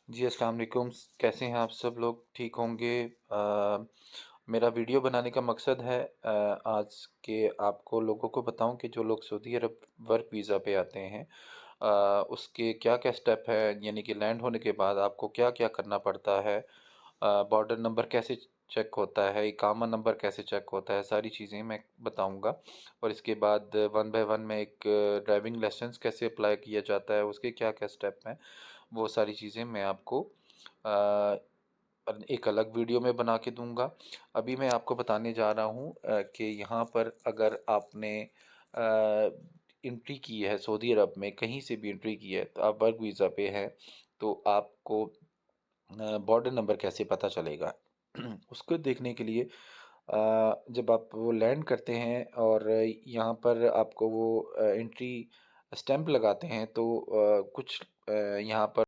जी, अस्सलाम वालेकुम। कैसे हैं आप सब लोग? ठीक होंगे। मेरा वीडियो बनाने का मकसद है आज के आपको लोगों को बताऊं कि जो लोग सऊदी अरब वर्क वीज़ा पे आते हैं उसके क्या-क्या स्टेप हैं, यानी कि लैंड होने के बाद आपको क्या-क्या करना पड़ता है, बॉर्डर नंबर कैसे चेक होता है, इकामा नंबर कैसे चेक होता है, सारी चीज़ें मैं बताऊंगा। और इसके बाद वन बाय वन में एक ड्राइविंग लाइसेंस कैसे अप्लाई किया जाता है, उसके क्या-क्या स्टेप हैं, वो सारी चीज़ें मैं आपको अ, एक अलग वीडियो में बना के दूंगा। अभी मैं आपको बताने जा रहा हूँ कि यहाँ पर अगर आपने एंट्री की है सऊदी अरब में, कहीं से भी एंट्री की है, तो आप वर्क वीज़ा पे हैं, तो आपको बॉर्डर नंबर कैसे पता चलेगा? उसको देखने के लिए जब आप वो लैंड करते हैं और यहाँ पर आपको वो एंट्री स्टैंप लगाते हैं, तो कुछ यहाँ पर